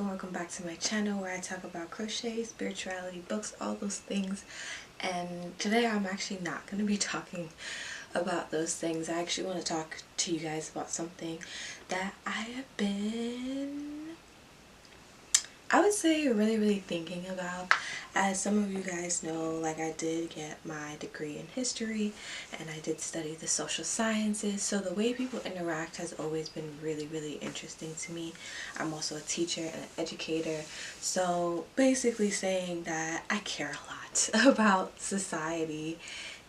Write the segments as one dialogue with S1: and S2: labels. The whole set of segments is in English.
S1: welcome back to my channel where I talk about crochet, spirituality, books, all those things. And today I'm actually not going to be talking about those things. I actually want to talk to you guys about something that I have been, I would say, really thinking about. As some of you guys know, like, I did get my degree in history and I did study the social sciences, so the way people interact has always been really interesting to me. I'm also a teacher and an educator, so basically saying that I care a lot about society,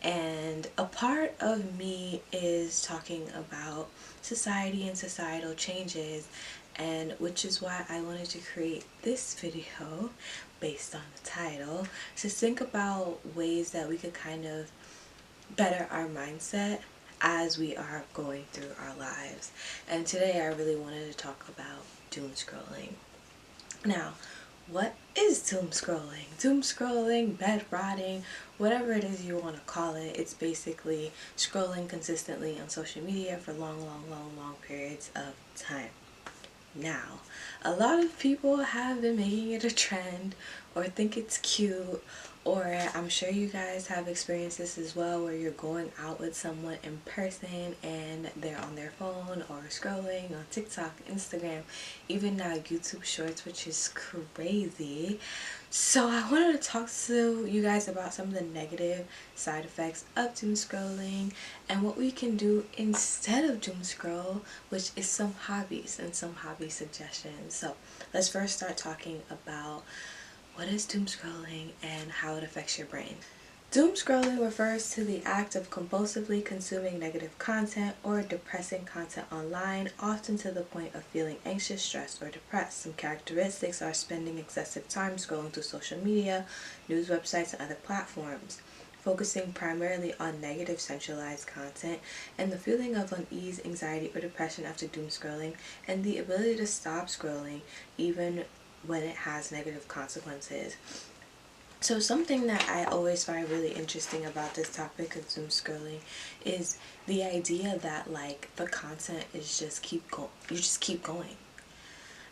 S1: and a part of me is talking about society and societal changes, and which is why I wanted to create this video based on the title, to think about ways that we could kind of better our mindset as we are going through our lives. And today I really wanted to talk about doom scrolling. Now, what is doom scrolling? Doom scrolling, bed rotting, whatever it is you want to call it, it's basically scrolling consistently on social media for long periods of time. Now, a lot of people have been making it a trend or think it's cute, or I'm sure you guys have experienced this as well, where you're going out with someone in person and they're on their phone or scrolling on TikTok, Instagram, even now YouTube Shorts, which is crazy. So I wanted to talk to you guys about some of the negative side effects of doom scrolling and what we can do instead of doom scroll, which is some hobbies and some hobby suggestions. So let's first start talking about what is doom scrolling and how it affects your brain. Doom scrolling refers to the act of compulsively consuming negative content or depressing content online, often to the point of feeling anxious, stressed, or depressed. Some characteristics are spending excessive time scrolling through social media, news websites, and other platforms, focusing primarily on negative centralized content, and the feeling of unease, anxiety, or depression after doom scrolling, and the ability to stop scrolling even when it has negative consequences. So something that I always find really interesting about this topic of doom scrolling is the idea that, like, the content is just you just keep going.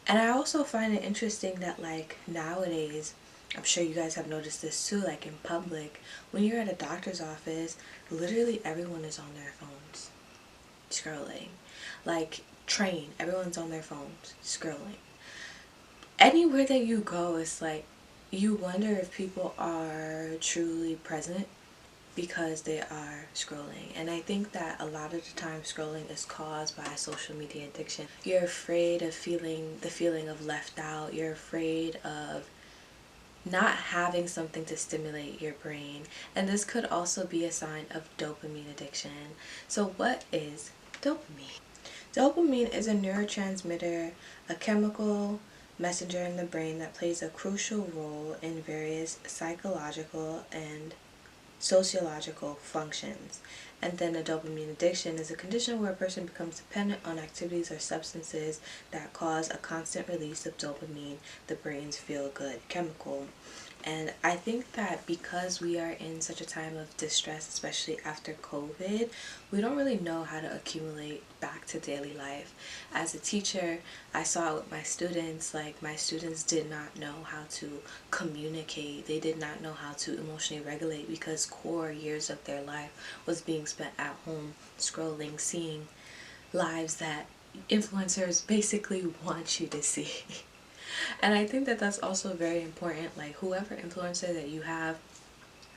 S1: And I also find it interesting that, like, nowadays, I'm sure you guys have noticed this too, like in public, when you're at a doctor's office, literally everyone is on their phones scrolling. Like, train, everyone's on their phones scrolling. Anywhere that you go, it's like you wonder if people are truly present because they are scrolling. And I think that a lot of the time scrolling is caused by social media addiction. You're afraid of feeling the feeling of left out. You're afraid of not having something to stimulate your brain. And this could also be a sign of dopamine addiction. So what is dopamine? Dopamine is a neurotransmitter, a chemical messenger in the brain that plays a crucial role in various psychological and sociological functions. And then a dopamine addiction is a condition where a person becomes dependent on activities or substances that cause a constant release of dopamine, the brain's feel-good chemical. And I think that because we are in such a time of distress, especially after COVID, we don't really know how to accumulate back to daily life. As a teacher, I saw it with my students. Like, my students did not know how to communicate. They did not know how to emotionally regulate because core years of their life was being spent at home scrolling, seeing lives that influencers basically want you to see. And I think that that's also very important. Like, whoever influencer that you have,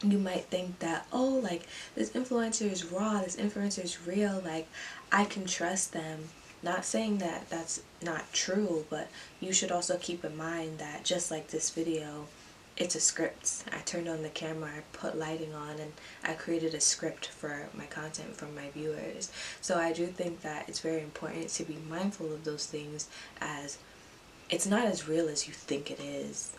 S1: you might think that, oh, like, this influencer is raw, this influencer is real, like, I can trust them. Not saying that that's not true, but you should also keep in mind that, just like this video, it's a script. I turned on the camera, I put lighting on, and I created a script for my content, for my viewers. So I do think that it's very important to be mindful of those things, as it's not as real as you think it is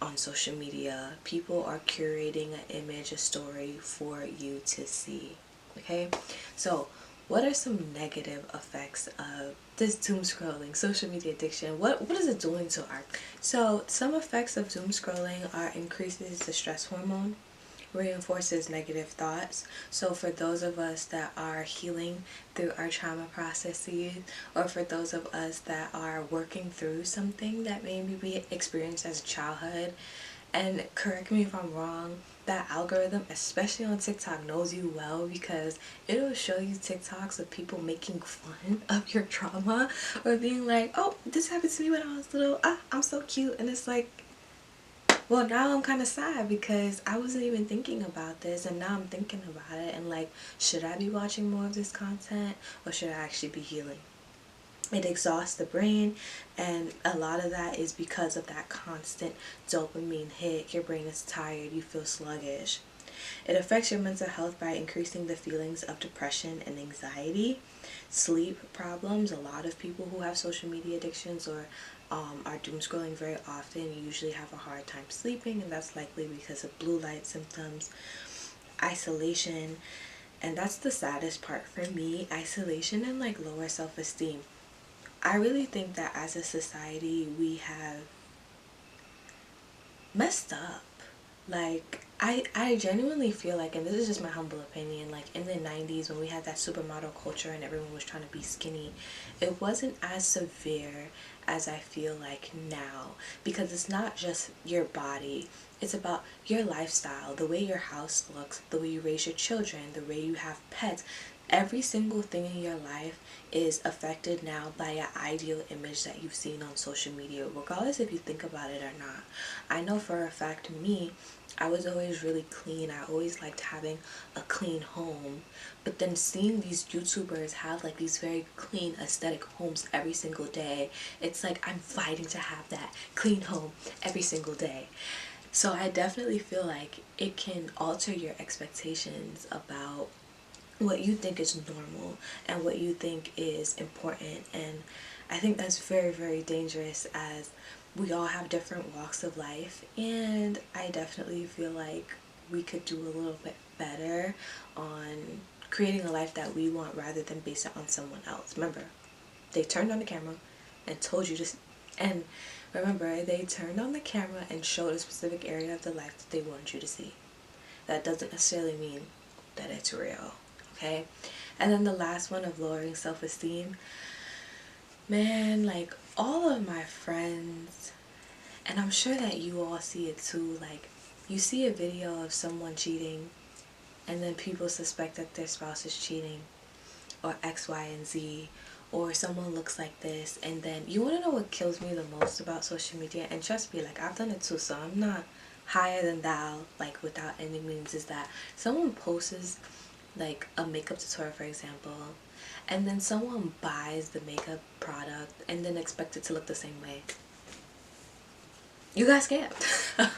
S1: on social media. People are curating an image, a story for you to see. Okay? So what are some negative effects of this doom scrolling, social media addiction? What is it doing to our... So some effects of doom scrolling are increases the stress hormone, reinforces negative thoughts. So for those of us that are healing through our trauma processes, or for those of us that are working through something that maybe we experienced as a childhood, and correct me if I'm wrong, that algorithm, especially on TikTok, knows you well, because it'll show you TikToks of people making fun of your trauma, or being like, oh, this happened to me when I was little, I'm so cute. And it's like, well, now I'm kind of sad because I wasn't even thinking about this, and now I'm thinking about it, and like, should I be watching more of this content, or should I actually be healing? It exhausts the brain, and a lot of that is because of that constant dopamine hit. Your brain is tired, you feel sluggish. It affects your mental health by increasing the feelings of depression and anxiety, sleep problems. A lot of people who have social media addictions or are doom scrolling very often usually have a hard time sleeping, and that's likely because of blue light symptoms. Isolation, and that's the saddest part for me, isolation and like lower self-esteem. I really think that as a society we have messed up. Like, I genuinely feel like, and this is just my humble opinion, like in the 90s when we had that supermodel culture and everyone was trying to be skinny, it wasn't as severe as I feel like now, because it's not just your body, it's about your lifestyle, the way your house looks, the way you raise your children, the way you have pets. Every single thing in your life is affected now by an ideal image that you've seen on social media, regardless if you think about it or not. I know for a fact, me, I was always really clean. I always liked having a clean home. But then seeing these YouTubers have like these very clean aesthetic homes every single day, it's like I'm fighting to have that clean home every single day. So I definitely feel like it can alter your expectations about what you think is normal and what you think is important. And I think that's very, very dangerous, as we all have different walks of life, and I definitely feel like we could do a little bit better on creating a life that we want rather than base it on someone else. Remember, they turned on the camera and told you to, and remember, they turned on the camera and showed a specific area of the life that they wanted you to see. That doesn't necessarily mean that it's real. Okay? And then the last one, of lowering self-esteem. Man, like, all of my friends, and I'm sure that you all see it too, like, you see a video of someone cheating, and then people suspect that their spouse is cheating, or X, Y, and Z, or someone looks like this, and then, you want to know what kills me the most about social media? And trust me, like, I've done it too, so I'm not higher than thou, like, without any means, is that someone posts like a makeup tutorial, for example, and then someone buys the makeup product and then expects it to look the same way. You got scammed.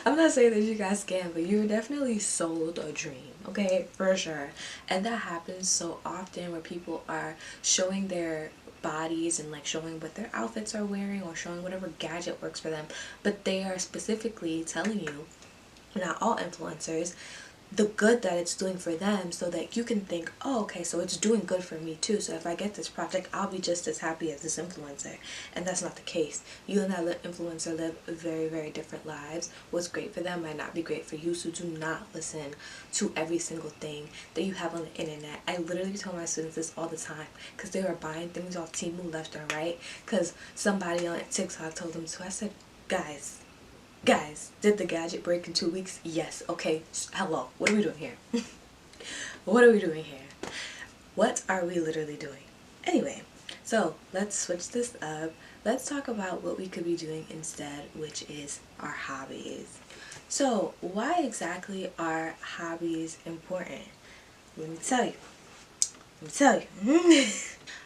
S1: I'm not saying that you got scammed, but you were definitely sold a dream, okay, for sure. And that happens so often, where people are showing their bodies and like showing what their outfits are wearing, or showing whatever gadget works for them, but they are specifically telling you, not all influencers, the good that it's doing for them, so that you can think, oh, okay, so it's doing good for me too, so if I get this project, I'll be just as happy as this influencer. And that's not the case. You and that influencer live very, very different lives. What's great for them might not be great for you, so do not listen to every single thing that you have on the internet. I literally tell my students this all the time, because they were buying things off Temu left and right, because somebody on TikTok told them to. I said, guys, did the gadget break in 2 weeks? Yes. Okay, hello, what are we doing here? What are we doing here? What are we literally doing? Anyway, so let's switch this up. Let's talk about what we could be doing instead, which is our hobbies. So why exactly are hobbies important? Let me tell you.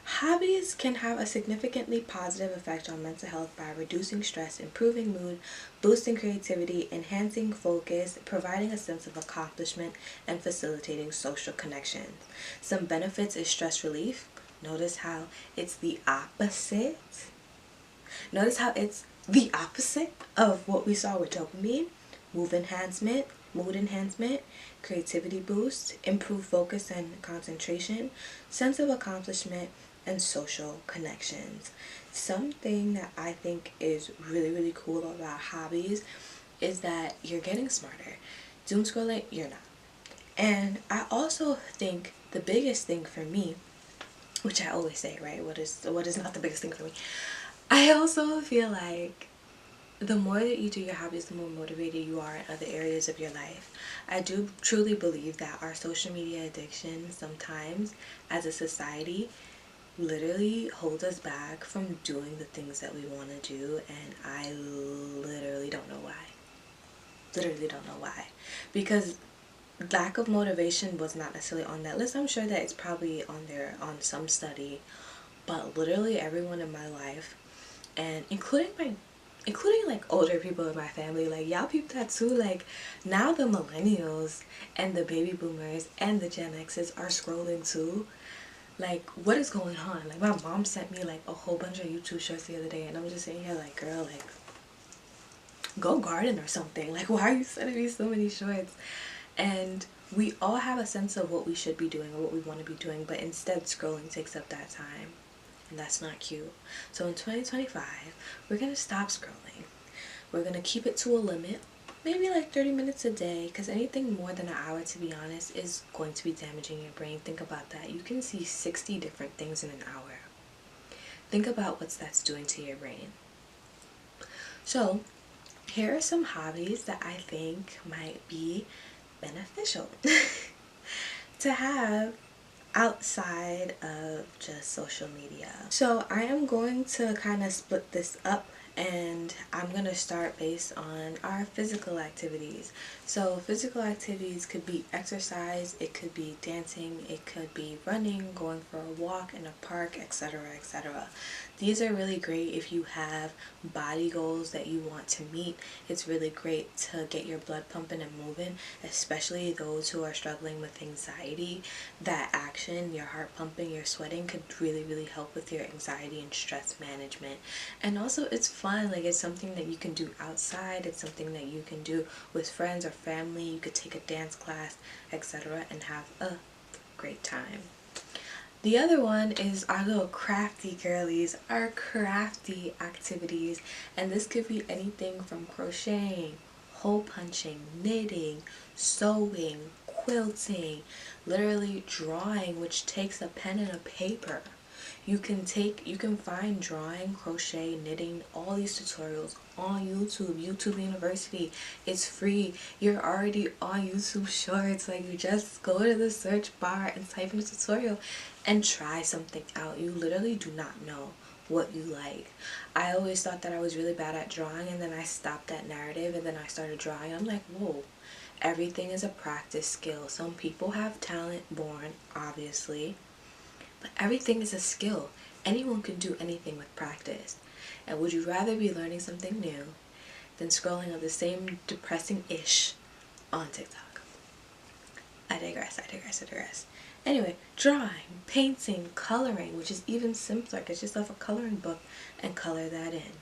S1: Hobbies can have a significantly positive effect on mental health by reducing stress, improving mood, boosting creativity, enhancing focus, providing a sense of accomplishment, and facilitating social connections. Some benefits is stress relief. Notice how it's the opposite. Notice how it's the opposite of what we saw with dopamine. Mood enhancement, creativity boost, improved focus and concentration, sense of accomplishment, and social connections. Something that I think is really, really cool about hobbies is that you're getting smarter. doom scrolling, you're not. And I also think the biggest thing for me, which I always say, right, what is not the biggest thing for me, I also feel like the more that you do your hobbies, the more motivated you are in other areas of your life. I do truly believe that our social media addiction sometimes, as a society, literally hold us back from doing the things that we want to do, and I literally don't know why. Literally don't know why. Because lack of motivation was not necessarily on that list. I'm sure that it's probably on there on some study, but literally everyone in my life, and including like older people in my family, like y'all peep that too, like now the millennials and the baby boomers and the Gen X's are scrolling too. Like, what is going on? Like, my mom sent me like a whole bunch of YouTube shorts the other day, and I'm just sitting here like, girl, like, go garden or something. Like, why are you sending me so many shorts? And we all have a sense of what we should be doing or what we want to be doing, but instead scrolling takes up that time, and that's not cute. So in 2025, we're gonna stop scrolling. We're gonna keep it to a limit, maybe like 30 minutes a day, because anything more than an hour, to be honest, is going to be damaging your brain. Think about that. You can see 60 different things in an hour. Think about what that's doing to your brain. So here are some hobbies that I think might be beneficial to have outside of just social media. So I am going to kind of split this up, and I'm going to start based on our physical activities. So physical activities could be exercise, it could be dancing, it could be running, going for a walk in a park, etc., etc. These are really great if you have body goals that you want to meet. It's really great to get your blood pumping and moving, especially those who are struggling with anxiety. That action, your heart pumping, your sweating, could really, really help with your anxiety and stress management. And also it's fun, like it's something that you can do outside, it's something that you can do with friends or family. You could take a dance class, etc., and have a great time. The other one is our little crafty girlies, our crafty activities, and this could be anything from crocheting, hole punching, knitting, sewing, quilting, literally drawing, which takes a pen and a paper. You can find drawing, crochet, knitting, all these tutorials on YouTube University. It's free. You're already on YouTube Shorts. Like, you just go to the search bar and type in a tutorial and try something out. You literally do not know what you like. I always thought that I was really bad at drawing, and then I stopped that narrative and then I started drawing. I'm like, whoa, everything is a practice skill. Some people have talent born, obviously, but everything is a skill. Anyone can do anything with practice. And would you rather be learning something new than scrolling on the same depressing-ish on TikTok? I digress. Anyway, drawing, painting, coloring, which is even simpler. Get yourself a coloring book and color that in.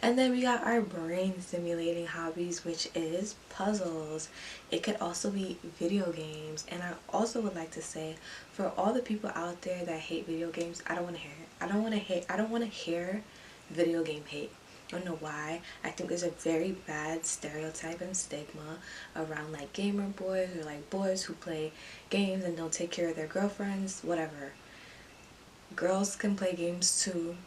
S1: And then we got our brain stimulating hobbies, which is puzzles. It could also be video games. And I also would like to say, for all the people out there that hate video games, I don't want to hear it. I don't want to hear video game hate. I don't know why. I think there's a very bad stereotype and stigma around like gamer boys, or like boys who play games and don't take care of their girlfriends, whatever. Girls can play games too.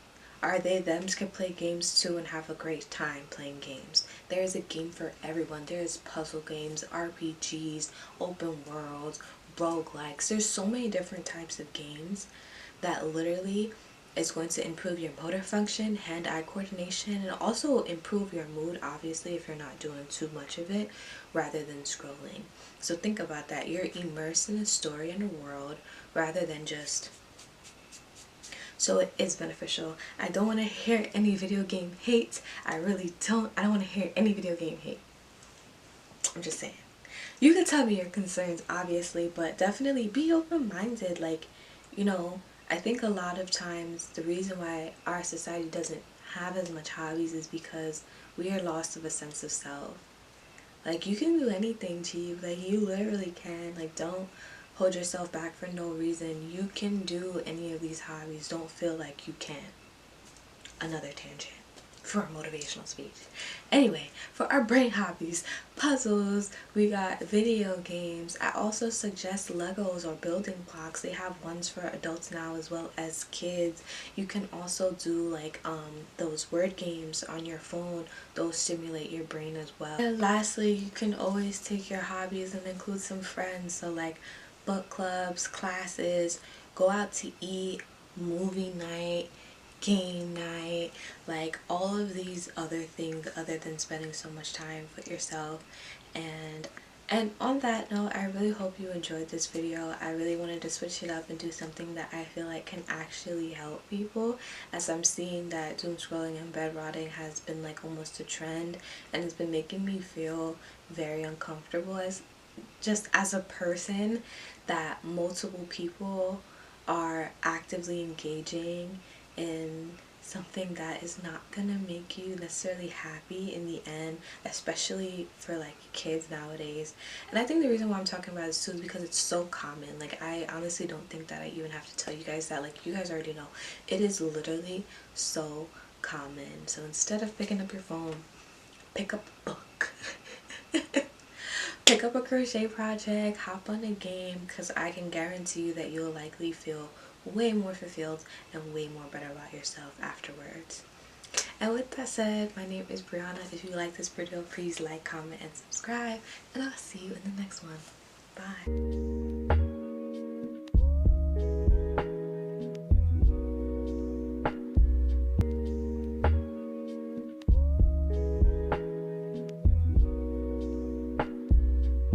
S1: Are they thems can play games too and have a great time playing games. There is a game for everyone. There's puzzle games, RPGs, open worlds, roguelikes. There's so many different types of games that literally is going to improve your motor function, hand-eye coordination, and also improve your mood, obviously, if you're not doing too much of it, rather than scrolling. So think about that. You're immersed in a story and a world rather than just... So it is beneficial. I don't want to hear any video game hate. I really don't. I don't want to hear any video game hate. I'm just saying. You can tell me your concerns, obviously, but definitely be open-minded. Like, you know, I think a lot of times the reason why our society doesn't have as much hobbies is because we are lost of a sense of self. Like, you can do anything, Chief. Like, you literally can. Like, don't hold yourself back for no reason. You can do any of these hobbies. Don't feel like you can't. Another tangent. for a motivational speech. Anyway, for our brain hobbies, puzzles, we got video games. I also suggest Legos or building blocks. They have ones for adults now as well as kids. You can also do like those word games on your phone. Those stimulate your brain as well. And lastly, you can always take your hobbies and include some friends. So like book clubs, classes, go out to eat, movie night, game night, like all of these other things other than spending so much time with yourself. And on that note, I really hope you enjoyed this video. I really wanted to switch it up and do something that I feel like can actually help people, as I'm seeing that doom scrolling and bed rotting has been like almost a trend, and it's been making me feel very uncomfortable as a person, that multiple people are actively engaging in something that is not gonna make you necessarily happy in the end, especially for like kids nowadays. And I think the reason why I'm talking about this too is because it's so common. Like, I honestly don't think that I even have to tell you guys that. Like, you guys already know. It is literally so common. So instead of picking up your phone, pick up a book. Pick up a crochet project, hop on a game, because I can guarantee you that you'll likely feel way more fulfilled and way more better about yourself afterwards. And with that said, my name is Brianna. If you like this video, please like, comment, and subscribe, and I'll see you in the next one. Bye.